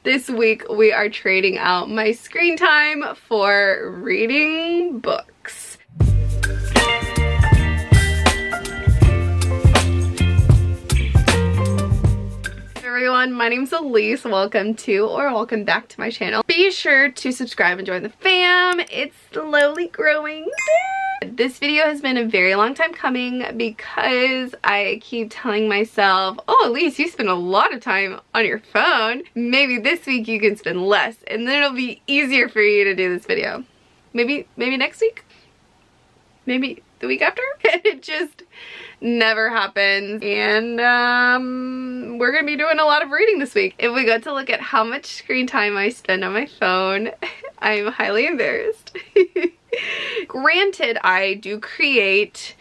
This week we are trading out my screen time for reading books. Everyone, my name's Elise. Welcome back to my channel. Be sure to subscribe and join the fam. It's slowly growing. This video has been a very long time coming because I keep telling myself, oh, Elise, you spend a lot of time on your phone. Maybe this week you can spend less and then it'll be easier for you to do this video. Maybe next week? Maybe the week after? It just never happens. And we're gonna be doing a lot of reading this week. If we go to look at how much screen time I spend on my phone, I'm highly embarrassed. Granted, I do create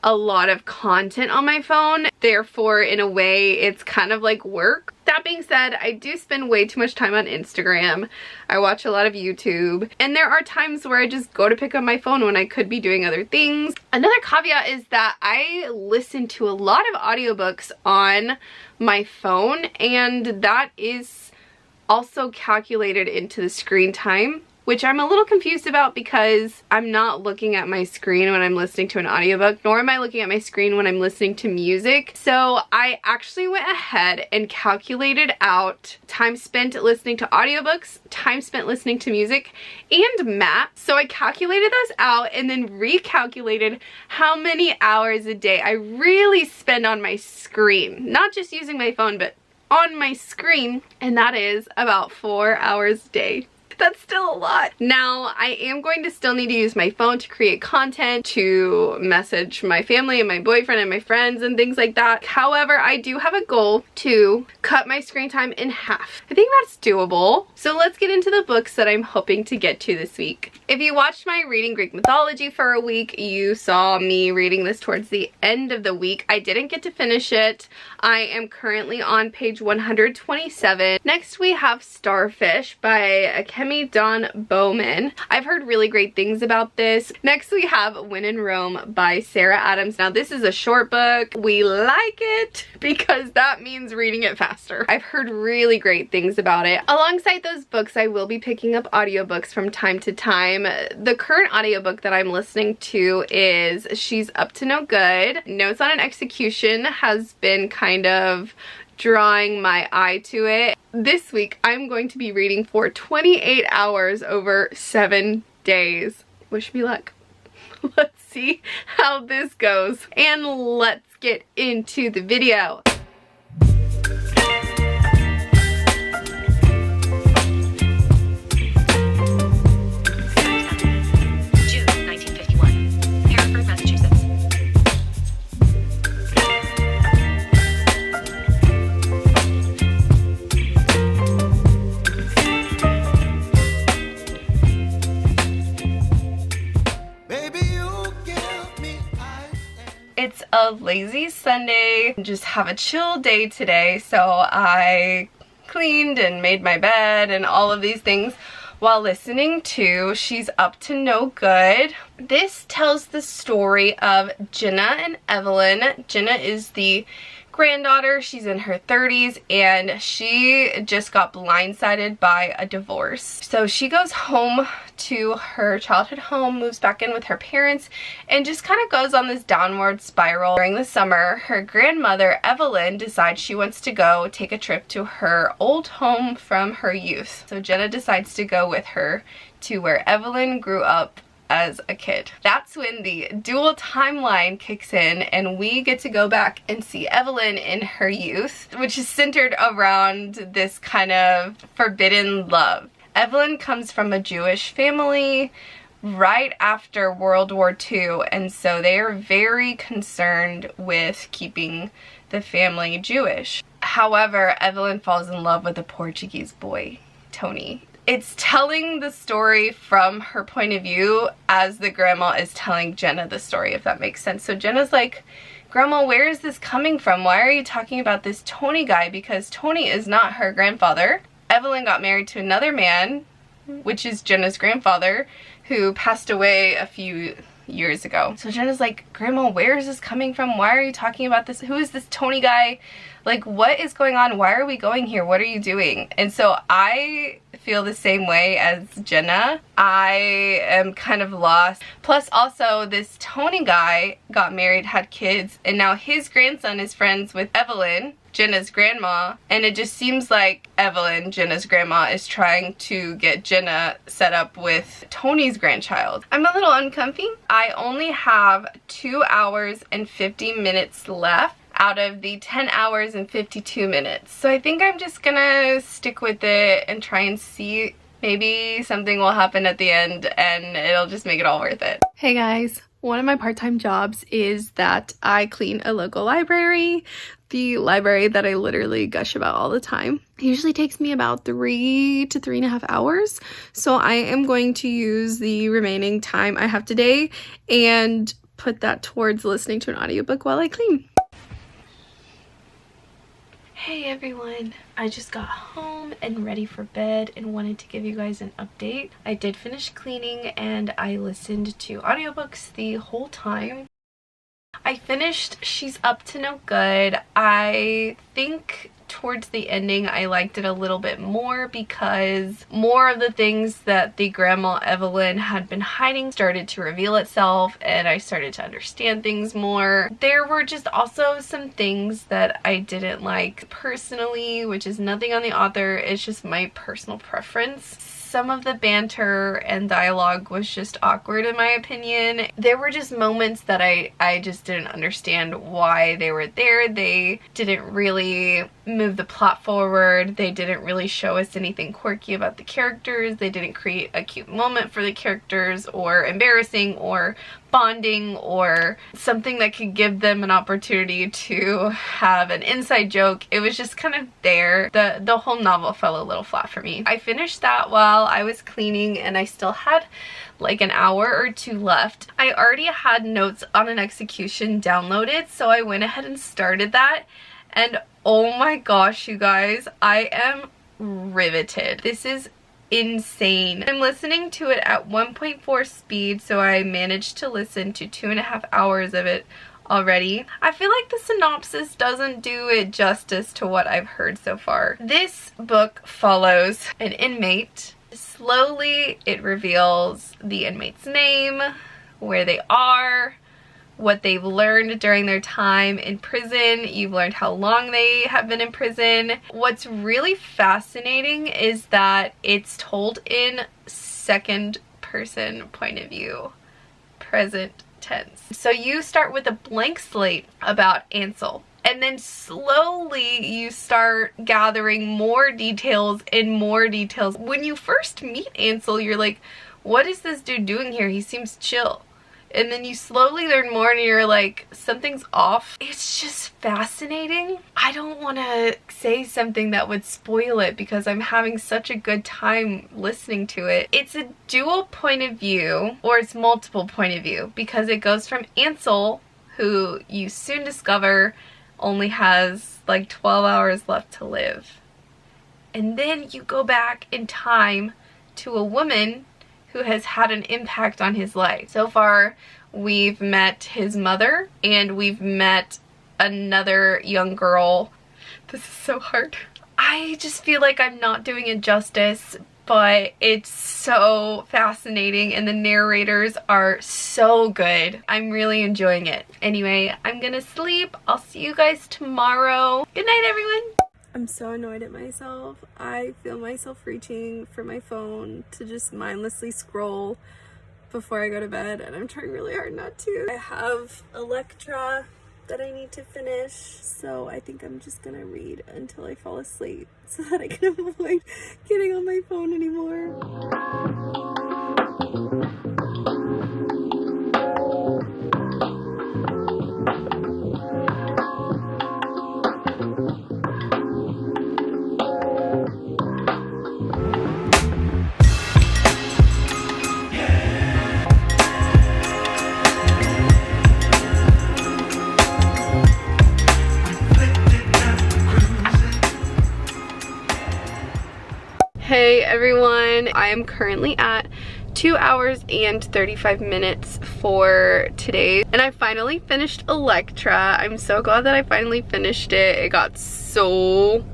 a lot of content on my phone, therefore in a way it's kind of like work. That being said, I do spend way too much time on Instagram. I watch a lot of YouTube, and there are times where I just go to pick up my phone when I could be doing other things. Another caveat is that I listen to a lot of audiobooks on my phone, and that is also calculated into the screen time, which I'm a little confused about because I'm not looking at my screen when I'm listening to an audiobook, nor am I looking at my screen when I'm listening to music. So I actually went ahead and calculated out time spent listening to audiobooks, time spent listening to music, and maps. So I calculated those out and then recalculated how many hours a day I really spend on my screen. Not just using my phone, but on my screen, and that is about 4 hours a day. That's still a lot. Now, I am going to still need to use my phone to create content, to message my family and my boyfriend and my friends and things like that. However, I do have a goal to cut my screen time in half. I think that's doable. So let's get into the books that I'm hoping to get to this week. If you watched my Reading Greek Mythology for a week, you saw me reading this towards the end of the week. I didn't get to finish it. I am currently on page 127. Next we have Starfish by Don Bowman. I've heard really great things about this. Next we have When in Rome by Sarah Adams. Now this is a short book. We like it because that means reading it faster. I've heard really great things about it. Alongside those books, I will be picking up audiobooks from time to time. The current audiobook that I'm listening to is She's Up to No Good. Notes on an Execution has been kind of drawing my eye to it. This week I'm going to be reading for 28 hours over 7 days. Wish me luck. Let's see how this goes, and let's get into the video. It's a lazy Sunday, just have a chill day today, so I cleaned and made my bed and all of these things while listening to She's Up to No Good. This tells the story of Jenna and Evelyn. Jenna is the granddaughter. She's in her 30s and she just got blindsided by a divorce. So she goes home to her childhood home, moves back in with her parents, and just kind of goes on this downward spiral. During the summer, her grandmother, Evelyn, decides she wants to go take a trip to her old home from her youth. So Jenna decides to go with her to where Evelyn grew up as a kid. That's when the dual timeline kicks in and we get to go back and see Evelyn in her youth, which is centered around this kind of forbidden love. Evelyn comes from a Jewish family right after World War II, and so they are very concerned with keeping the family Jewish. However, Evelyn falls in love with a Portuguese boy, Tony. It's telling the story from her point of view as the grandma is telling Jenna the story, if that makes sense. So Jenna's like, Grandma, where is this coming from? Why are you talking about this Tony guy? Because Tony is not her grandfather. Evelyn got married to another man, which is Jenna's grandfather, who passed away a few years ago. So Jenna's like, Grandma, where is this coming from? Why are you talking about this? Who is this Tony guy? Like, what is going on? Why are we going here? What are you doing? And so I feel the same way as Jenna. I am kind of lost. Plus also this Tony guy got married, had kids, and now his grandson is friends with Evelyn, Jenna's grandma, and it just seems like Evelyn, Jenna's grandma, is trying to get Jenna set up with Tony's grandchild. I'm a little uncomfy. I only have 2 hours and 50 minutes left out of the 10 hours and 52 minutes. So I think I'm just gonna stick with it and try and see. Maybe something will happen at the end and it'll just make it all worth it. Hey guys, one of my part-time jobs is that I clean a local library, the library that I literally gush about all the time. It usually takes me about 3 to 3.5 hours. So I am going to use the remaining time I have today and put that towards listening to an audiobook while I clean. Hey everyone, I just got home and ready for bed and wanted to give you guys an update. I did finish cleaning and I listened to audiobooks the whole time. I finished She's Up to No Good. I think towards the ending I liked it a little bit more because more of the things that the grandma Evelyn had been hiding started to reveal itself and I started to understand things more. There were just also some things that I didn't like personally, which is nothing on the author, it's just my personal preference. Some of the banter and dialogue was just awkward in my opinion. There were just moments that I just didn't understand why they were there. They didn't really move the plot forward. They didn't really show us anything quirky about the characters. They didn't create a cute moment for the characters or embarrassing or bonding or something that could give them an opportunity to have an inside joke. It was just kind of there. The whole novel fell a little flat for me. I finished that while I was cleaning and I still had like an hour or two left. I already had notes on an execution downloaded, so I went ahead and started that, and oh my gosh you guys, I am riveted. This is insane. I'm listening to it at 1.4 speed, so I managed to listen to 2.5 hours of it already. I feel like the synopsis doesn't do it justice to what I've heard so far. This book follows an inmate. Slowly it reveals the inmate's name, where they are, what they've learned during their time in prison. You've learned how long they have been in prison. What's really fascinating is that it's told in second person point of view, present tense. So you start with a blank slate about Ansel, and then slowly you start gathering more details and more details. When you first meet Ansel, you're like, what is this dude doing here? He seems chill. And then you slowly learn more and you're like, something's off. It's just fascinating. I don't want to say something that would spoil it because I'm having such a good time listening to it. It's a dual point of view, or it's multiple point of view, because it goes from Ansel, who you soon discover only has like 12 hours left to live. And then you go back in time to a woman who has had an impact on his life. So far, we've met his mother and we've met another young girl. This is so hard. I just feel like I'm not doing it justice, but it's so fascinating and the narrators are so good. I'm really enjoying it. Anyway, I'm gonna sleep. I'll see you guys tomorrow. Good night, everyone. I'm so annoyed at myself. I feel myself reaching for my phone to just mindlessly scroll before I go to bed, and I'm trying really hard not to. I have Elektra that I need to finish, so I think I'm just gonna read until I fall asleep so that I can avoid getting on my phone anymore. Hey everyone, I am currently at 2 hours and 35 minutes for today. And I finally finished Elektra. I'm so glad that I finally finished it. It got so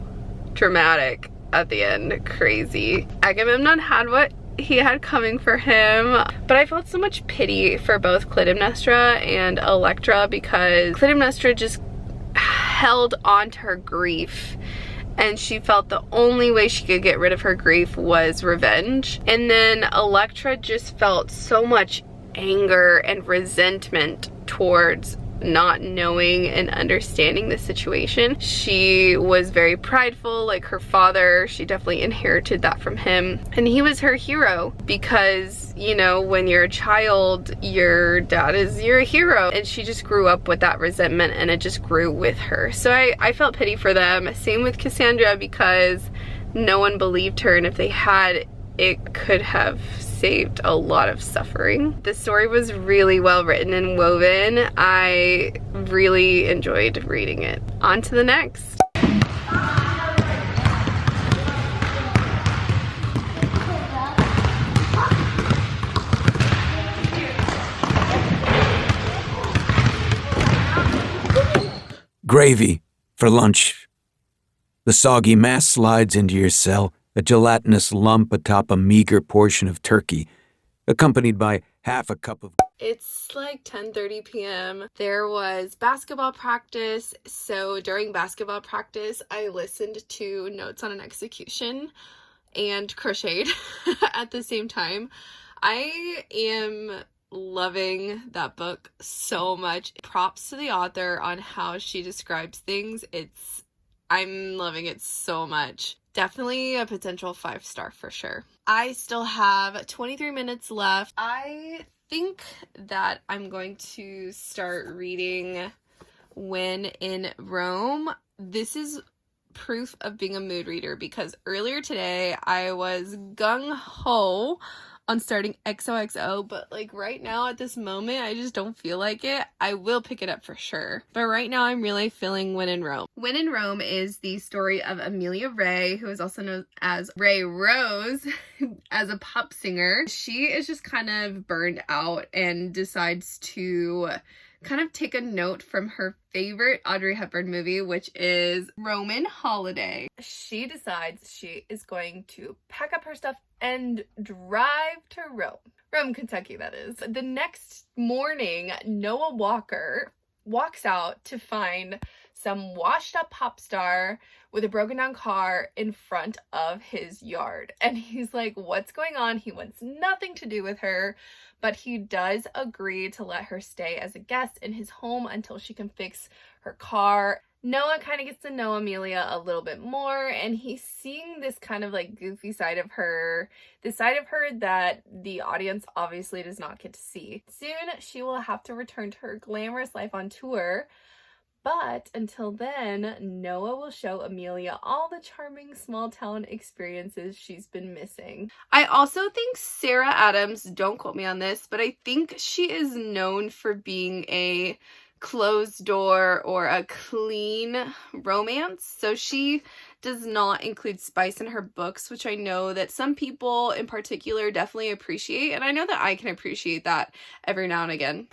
dramatic at the end. Crazy. Agamemnon had what he had coming for him, but I felt so much pity for both Clytemnestra and Elektra because Clytemnestra just held on to her grief, and she felt the only way she could get rid of her grief was revenge. And then Elektra just felt so much anger and resentment towards not knowing and understanding the situation. She was very prideful, like her father. She definitely inherited that from him. And he was her hero because, you know, when you're a child, your dad is your hero. And she just grew up with that resentment, and it just grew with her. So I felt pity for them. Same with Cassandra, because no one believed her, and if they had, it could have saved a lot of suffering. The story was really well written and woven. I really enjoyed reading it. On to the next. Gravy for lunch. The soggy mass slides into your cell, a gelatinous lump atop a meager portion of turkey, accompanied by half a cup of... It's like 10:30 p.m. There was basketball practice, so during basketball practice, I listened to Notes on an Execution and crocheted at the same time. I am loving that book so much. Props to the author on how she describes things. I'm loving it so much. Definitely a potential 5-star for sure. I still have 23 minutes left. I think that I'm going to start reading When in Rome. This is proof of being a mood reader because earlier today I was gung-ho on starting XOXO, but like right now at this moment I just don't feel like it. I will pick it up for sure, but right now I'm really feeling When in Rome. When in Rome is the story of Amelia Ray, who is also known as Ray Rose, as a pop singer. She is just kind of burned out and decides to kind of take a note from her favorite Audrey Hepburn movie, which is Roman Holiday. She decides she is going to pack up her stuff and drive to Rome, Kentucky, that is. The next morning, Noah Walker walks out to find some washed up pop star with a broken down car in front of his yard. And he's like, what's going on? He wants nothing to do with her, but he does agree to let her stay as a guest in his home until she can fix her car. Noah kind of gets to know Amelia a little bit more, and he's seeing this kind of like goofy side of her, the side of her that the audience obviously does not get to see. Soon she will have to return to her glamorous life on tour, but until then, Noah will show Amelia all the charming small town experiences she's been missing. I also think Sarah Adams, don't quote me on this, but I think she is known for being a closed door or a clean romance. So she does not include spice in her books, which I know that some people in particular definitely appreciate. And I know that I can appreciate that every now and again.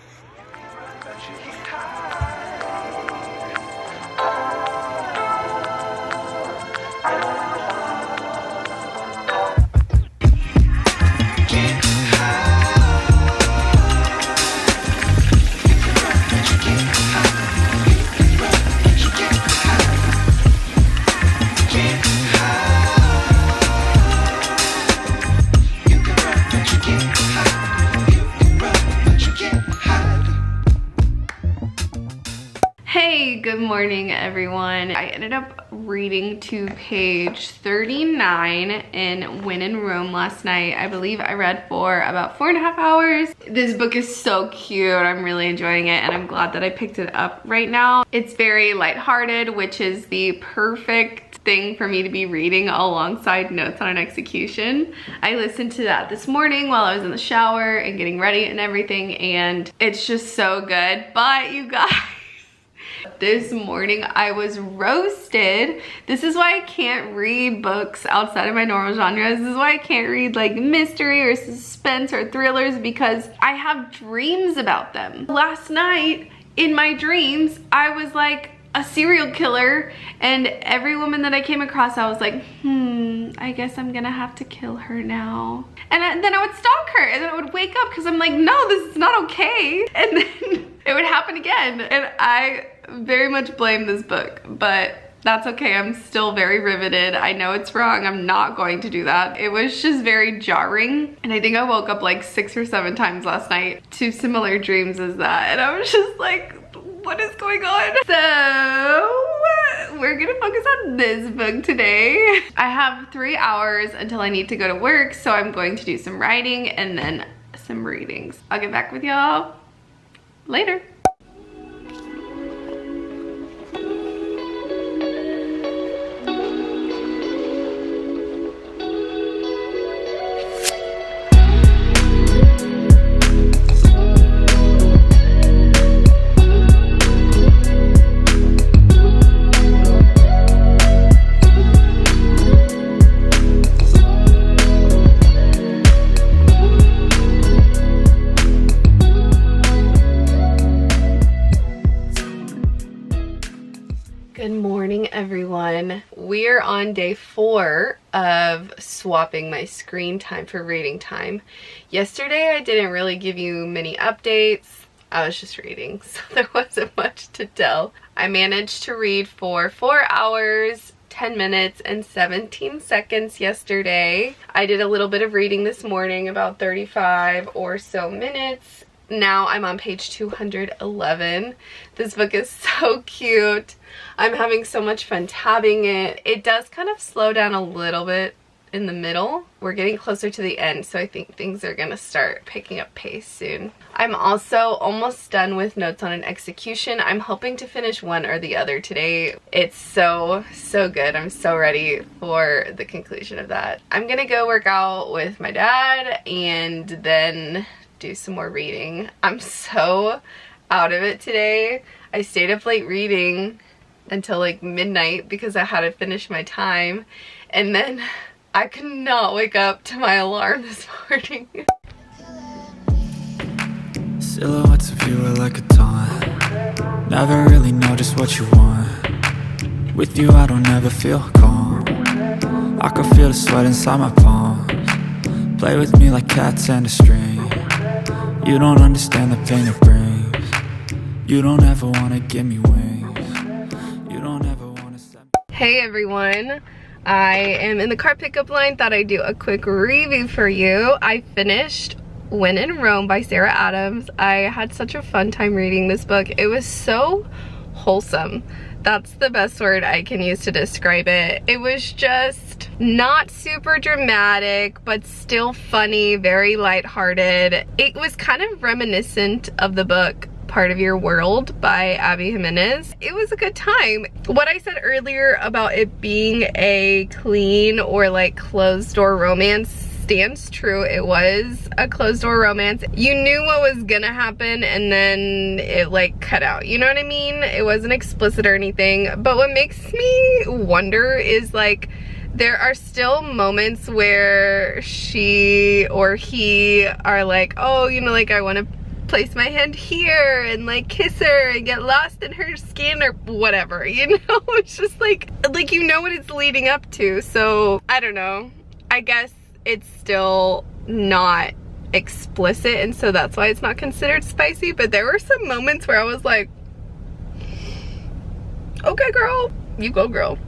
Good morning, everyone. I ended up reading to page 39 in When in Rome last night. I believe I read for about 4.5 hours. This book is so cute. I'm really enjoying it, and I'm glad that I picked it up right now. It's very lighthearted, which is the perfect thing for me to be reading alongside Notes on an Execution. I listened to that this morning while I was in the shower and getting ready and everything, and it's just so good. But you guys, This morning I was roasted. This is why I can't read books outside of my normal genres. This is why I can't read like mystery or suspense or thrillers, because I have dreams about them. Last night in my dreams, I was like a serial killer, and every woman that I came across, I was like, I guess I'm gonna have to kill her now. And then I would stalk her, and then I would wake up because I'm like, no, this is not okay. And then it would happen again. And I very much blame this book, but that's okay. I'm still very riveted. I know it's wrong. I'm not going to do that. It was just very jarring. And I think I woke up like 6 or 7 times last night to similar dreams as that. And I was just like, what is going on? So we're gonna focus on this book today. I have 3 hours until I need to go to work, so I'm going to do some writing and then some readings. I'll get back with y'all later. Good morning, everyone. We're on day 4 of swapping my screen time for reading time. Yesterday, I didn't really give you many updates. I was just reading, so there wasn't much to tell. I managed to read for 4 hours, 10 minutes, and 17 seconds yesterday. I did a little bit of reading this morning, about 35 or so minutes. Now I'm on page 211. This book is so cute. I'm having so much fun tabbing it. It does kind of slow down a little bit in the middle. We're getting closer to the end, so I think things are gonna start picking up pace soon. I'm also almost done with Notes on an Execution. I'm hoping to finish one or the other today. It's so good. I'm so ready for the conclusion of that. I'm gonna go work out with my dad and then do some more reading. I'm so out of it today. I stayed up late reading until like midnight because I had to finish my time, and then I could not wake up to my alarm this morning. Silhouettes of you are like a taunt. Never really know just what you want. With you I don't ever feel calm. I can feel the sweat inside my palms. Play with me like cats and a string. You don't understand the pain it brings. You don't ever want to give me wings. You don't ever want to set me. Hey everyone, I am in the car pickup line. Thought I'd do a quick review for you. I finished When in Rome by Sarah Adams. I had such a fun time reading this book. It was so wholesome. That's the best word I can use to describe it. It was just not super dramatic, but still funny, very lighthearted. It was kind of reminiscent of the book Part of Your World by Abby Jimenez. It was a good time. What I said earlier about it being a clean or like closed door romance stands true. It was a closed door romance. You knew what was gonna happen and then it like cut out, you know what I mean? It wasn't explicit or anything, but what makes me wonder is like there are still moments where she or he are like, oh, you know, like I want to place my hand here and like kiss her and get lost in her skin or whatever, you know? It's just like you know what it's leading up to. So I don't know, I guess it's still not explicit, and so that's why it's not considered spicy. But there were some moments where I was like, okay girl, you go girl.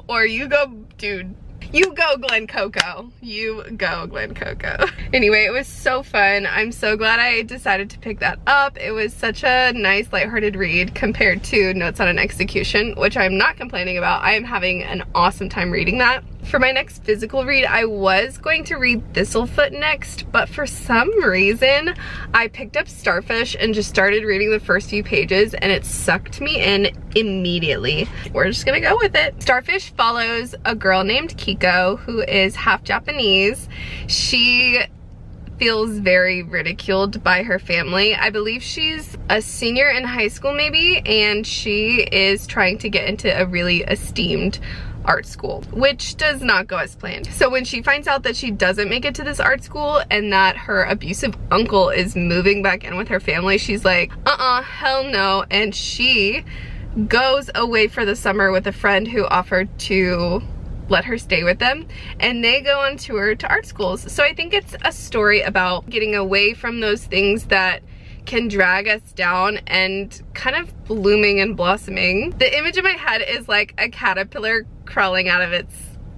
Or you go dude, you go Glen Coco, you go Glen Coco. Anyway, it was so fun. I'm so glad I decided to pick that up. It was such a nice lighthearted read compared to Notes on an Execution, which I'm not complaining about. I am having an awesome time reading that. For my next physical read, I was going to read Thistlefoot next, but for some reason, I picked up Starfish and just started reading the first few pages and it sucked me in immediately. We're just gonna go with it. Starfish follows a girl named Kiko who is half Japanese. She feels very ridiculed by her family. I believe she's a senior in high school maybe, and she is trying to get into a really esteemed art school, which does not go as planned. So when she finds out that she doesn't make it to this art school and that her abusive uncle is moving back in with her family, she's like, hell no, and she goes away for the summer with a friend who offered to let her stay with them, and they go on tour to art schools. So I think it's a story about getting away from those things that can drag us down and kind of blooming and blossoming. The image in my head is like a caterpillar crawling out of its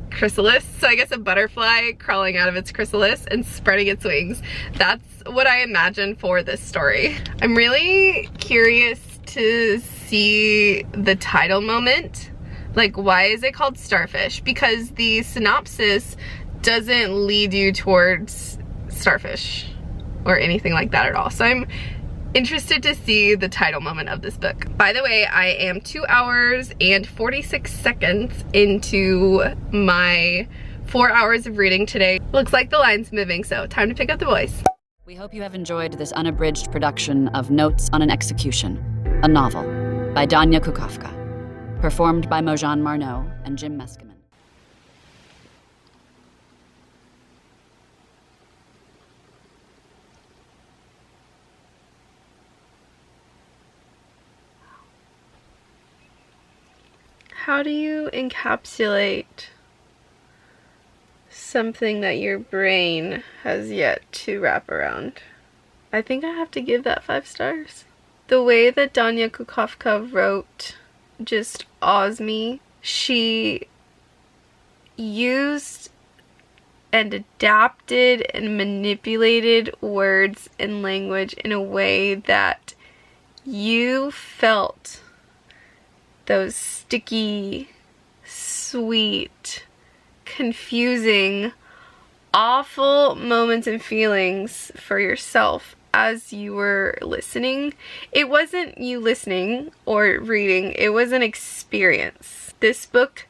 chrysalis, so I guess a butterfly crawling out of its chrysalis and spreading its wings. That's what I imagine for this story. I'm really curious to see the title moment. Like, why is it called Starfish? Because the synopsis doesn't lead you towards Starfish or anything like that at all. So I'm interested to see the title moment of this book. By the way, I am 2 hours and 46 seconds into my 4 hours of reading today. Looks like the line's moving, so time to pick up the voice. We hope you have enjoyed this unabridged production of Notes on an Execution, a novel by Danya Kukafka, performed by Mojan Marneau and Jim Meskimen. How do you encapsulate something that your brain has yet to wrap around? I think I have to give that 5 stars. The way that Danya Kukafka wrote just awes me. She used and adapted and manipulated words and language in a way that you felt those sticky, sweet, confusing, awful moments and feelings for yourself as you were listening. It wasn't you listening or reading, it was an experience. This book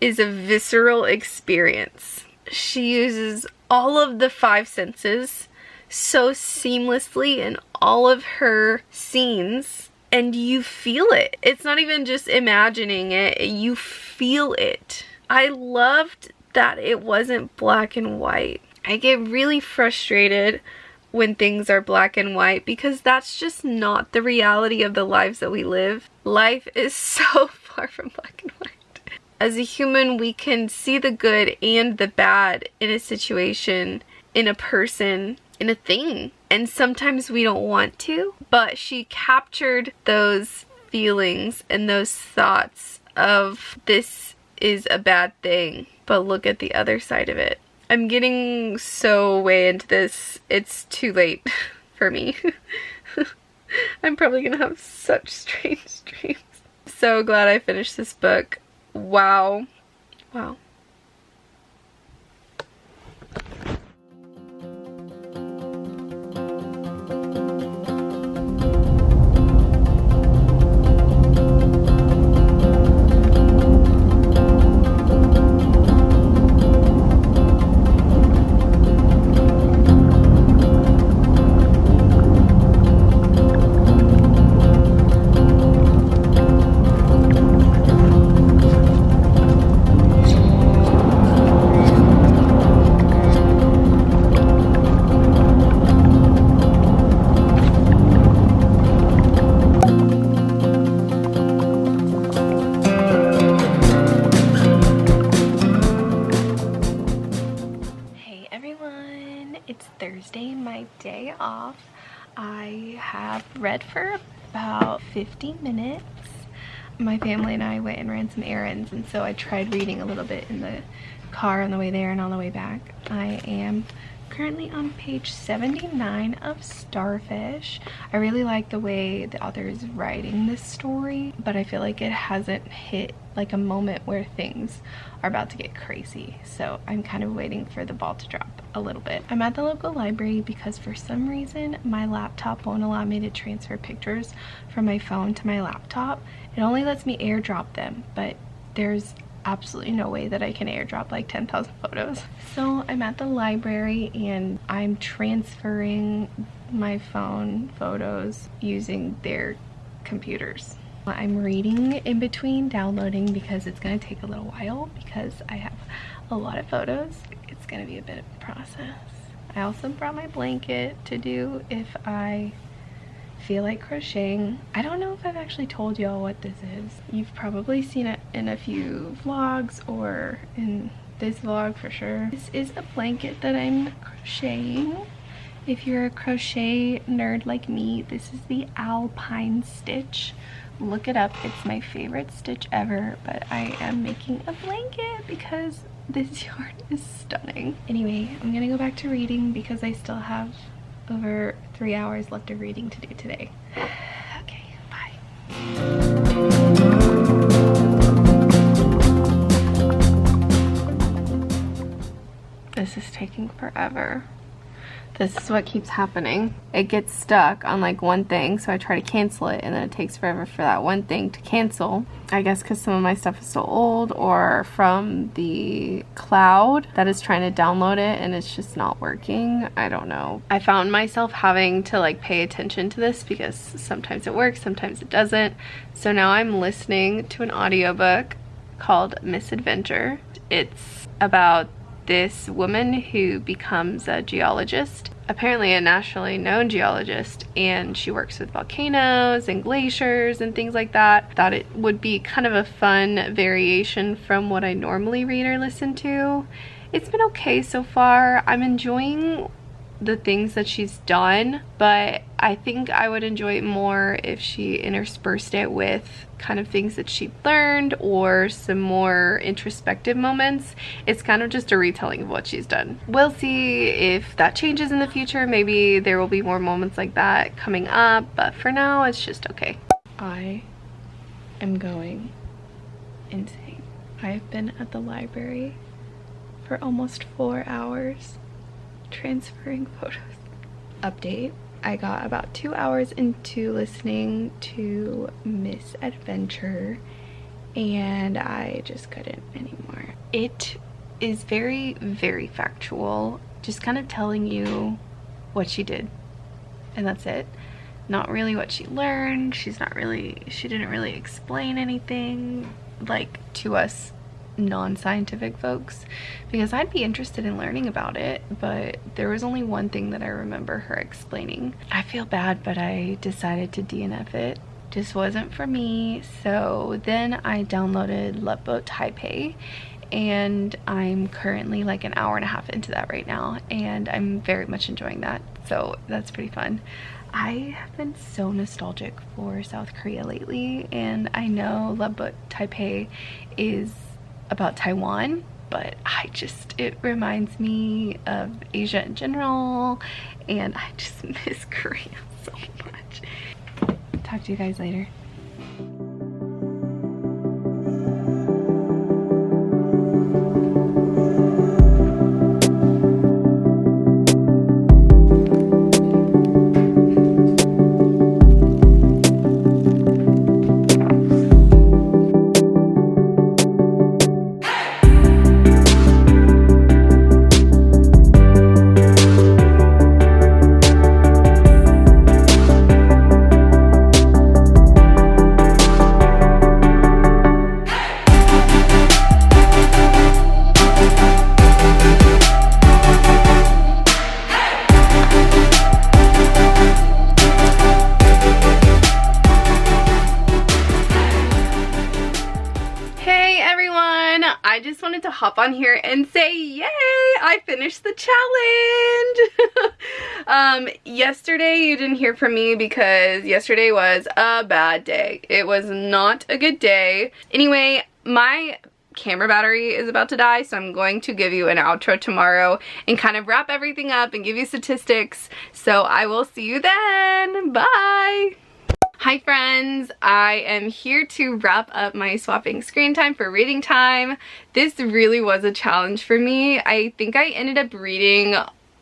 is a visceral experience. She uses all of the 5 senses so seamlessly in all of her scenes, and you feel it. It's not even just imagining it, you feel it. I loved that it wasn't black and white. I get really frustrated when things are black and white because that's just not the reality of the lives that we live. Life is so far from black and white. As a human, we can see the good and the bad in a situation, in a person, in a thing. And sometimes we don't want to, but she captured those feelings and those thoughts of this is a bad thing, but look at the other side of it. I'm getting so way into this, it's too late for me. I'm probably gonna have such strange dreams. So glad I finished this book. Wow. Wow. Day off. I have read for about 50 minutes. My family and I went and ran some errands, and so I tried reading a little bit in the car on the way there and on the way back. I am currently on page 79 of Starfish. I really like the way the author is writing this story, but I feel like it hasn't hit like a moment where things are about to get crazy. So I'm kind of waiting for the ball to drop a little bit. I'm at the local library because for some reason my laptop won't allow me to transfer pictures from my phone to my laptop. It only lets me airdrop them, but there's absolutely no way that I can airdrop like 10,000 photos. So I'm at the library and I'm transferring my phone photos using their computers. I'm reading in between downloading because it's going to take a little while because I have a lot of photos. It's going to be a bit of a process. I also brought my blanket to do if I feel like crocheting. I don't know if I've actually told y'all what this is. You've probably seen it in a few vlogs or in this vlog for sure. This is a blanket that I'm crocheting. If you're a crochet nerd like me, this is the Alpine stitch. Look it up, it's my favorite stitch ever, but I am making a blanket because this yarn is stunning. Anyway, I'm gonna go back to reading because I still have over 3 hours left of reading to do today. Okay, bye. This is taking forever. This is what keeps happening. It gets stuck on like one thing, so I try to cancel it and then it takes forever for that one thing to cancel. I guess because some of my stuff is so old, or from the cloud that is trying to download it and it's just not working. I don't know. I found myself having to like pay attention to this because sometimes it works, sometimes it doesn't. So now I'm listening to an audiobook called Misadventure. It's about this woman who becomes a geologist, apparently a nationally known geologist, and she works with volcanoes and glaciers and things like that. Thought it would be kind of a fun variation from what I normally read or listen to. It's been okay so far. I'm enjoying the things that she's done, but I think I would enjoy it more if she interspersed it with kind of things that she learned or some more introspective moments. It's kind of just a retelling of what she's done. We'll see if that changes in the future. Maybe there will be more moments like that coming up, but for now it's just okay. I am going insane. I've been at the library for almost 4 hours transferring photos. Update: I got about 2 hours into listening to Misadventure and I just couldn't anymore. It is very, very factual, just kind of telling you what she did and that's it. Not really what she learned. She didn't really explain anything like to us non-scientific folks, because I'd be interested in learning about it, but there was only one thing that I remember her explaining. I feel bad, but I decided to DNF it. Just wasn't for me. So then I downloaded Loveboat Taipei and I'm currently like an hour and a half into that right now and I'm very much enjoying that, so that's pretty fun. I have been so nostalgic for South Korea lately, and I know Loveboat Taipei is about Taiwan, but it reminds me of Asia in general, and I just miss Korea so much. Talk to you guys later. I just wanted to hop on here and say, yay, I finished the challenge. Yesterday you didn't hear from me because yesterday was a bad day. It was not a good day. Anyway, my camera battery is about to die, so I'm going to give you an outro tomorrow and kind of wrap everything up and give you statistics. So I will see you then. Bye. Hi friends, I am here to wrap up my swapping screen time for reading time. This really was a challenge for me. I think I ended up reading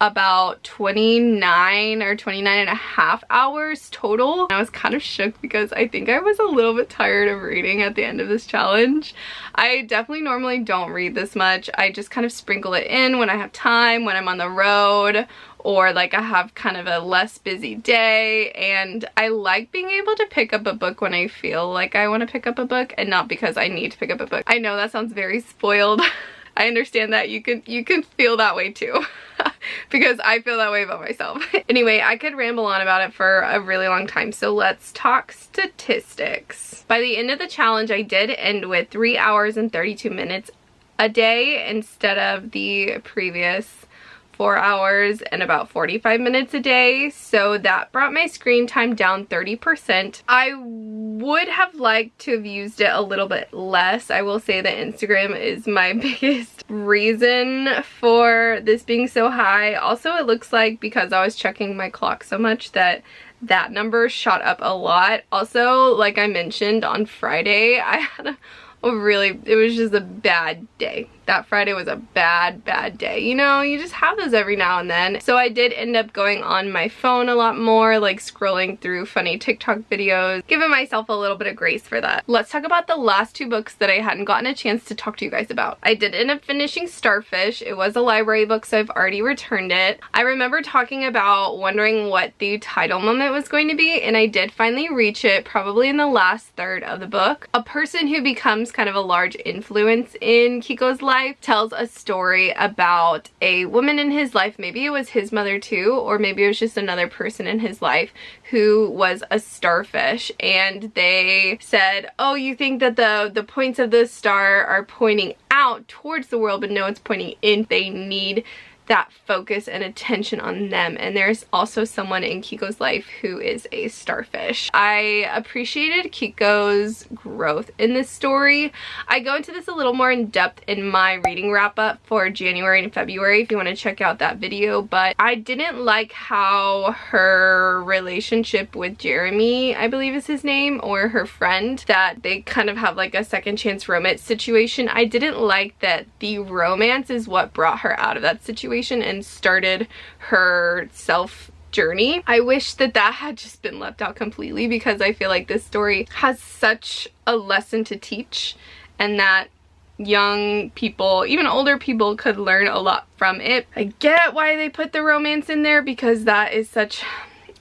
about 29 or 29 and a half hours total. I was kind of shook because I think I was a little bit tired of reading at the end of this challenge. I definitely normally don't read this much. I just kind of sprinkle it in when I have time, when I'm on the road, or like I have kind of a less busy day, and I like being able to pick up a book when I feel like I want to pick up a book and not because I need to pick up a book. I know that sounds very spoiled. I understand that you can feel that way too. Because I feel that way about myself. Anyway, I could ramble on about it for a really long time, so let's talk statistics. By the end of the challenge, I did end with 3 hours and 32 minutes a day instead of the previous 4 hours and about 45 minutes a day, so that brought my screen time down 30%. I would have liked to have used it a little bit less. I will say that Instagram is my biggest reason for this being so high. Also, it looks like because I was checking my clock so much that number shot up a lot. Also, like I mentioned on Friday, I had it was just a bad day. That Friday was a bad day. You know, you just have those every now and then. So I did end up going on my phone a lot more, like scrolling through funny TikTok videos, giving myself a little bit of grace for that. Let's talk about the last 2 books that I hadn't gotten a chance to talk to you guys about. I did end up finishing Starfish. It was a library book, so I've already returned it. I remember talking about wondering what the title moment was going to be, and I did finally reach it, probably in the last third of the book. A person who becomes kind of a large influence in Kiko's life tells a story about a woman in his life, maybe it was his mother too, or maybe it was just another person in his life who was a starfish, and they said, oh, you think that the points of the star are pointing out towards the world, but no, it's pointing in. They need that focus and attention on them, and there's also someone in Kiko's life who is a starfish. I appreciated Kiko's growth in this story. I go into this a little more in depth in my reading wrap up for January and February if you want to check out that video, but I didn't like how her relationship with Jeremy, I believe is his name, or her friend, that they kind of have like a second chance romance situation. I didn't like that the romance is what brought her out of that situation and started her self journey. I wish that had just been left out completely, because I feel like this story has such a lesson to teach, and that young people, even older people, could learn a lot from it. I get why they put the romance in there, because that is such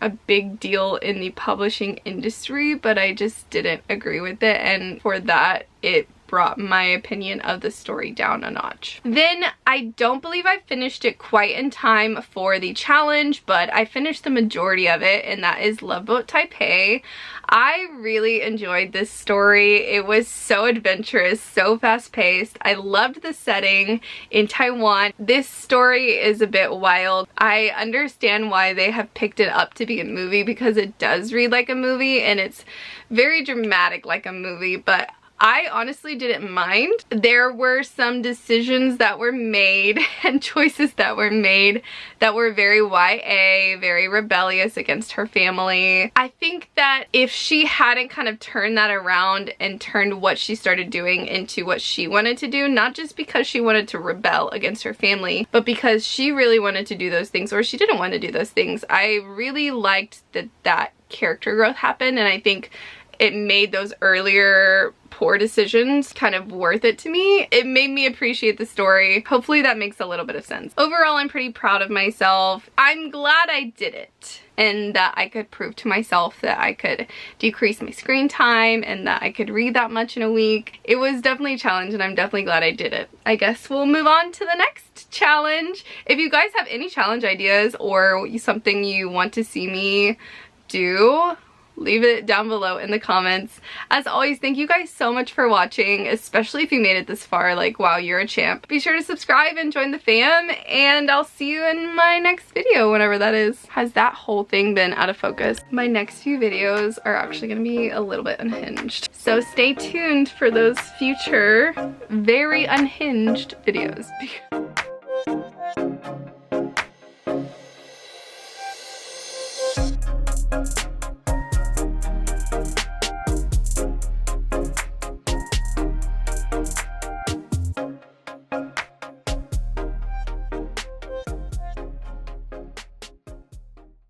a big deal in the publishing industry, but I just didn't agree with it, and for that it brought my opinion of the story down a notch. Then I don't believe I finished it quite in time for the challenge, but I finished the majority of it, and that is Loveboat Taipei. I really enjoyed this story. It was so adventurous, so fast-paced. I loved the setting in Taiwan. This story is a bit wild. I understand why they have picked it up to be a movie, because it does read like a movie and it's very dramatic like a movie, but I honestly didn't mind. There were some decisions that were made and choices that were made that were very YA, very rebellious against her family. I think that if she hadn't kind of turned that around and turned what she started doing into what she wanted to do, not just because she wanted to rebel against her family, but because she really wanted to do those things, or she didn't want to do those things, I really liked that character growth happened, and I think it made those earlier poor decisions kind of worth it to me. It made me appreciate the story. Hopefully that makes a little bit of sense. Overall, I'm pretty proud of myself. I'm glad I did it, and that I could prove to myself that I could decrease my screen time and that I could read that much in a week. It was definitely a challenge, and I'm definitely glad I did it. I guess we'll move on to the next challenge. If you guys have any challenge ideas or something you want to see me do, leave it down below in the comments. As always, thank you guys so much for watching, especially if you made it this far. Like, wow, you're a champ. Be sure to subscribe and join the fam, and I'll see you in my next video, whenever that is. Has that whole thing been out of focus? My next few videos are actually gonna be a little bit unhinged, so stay tuned for those future very unhinged videos.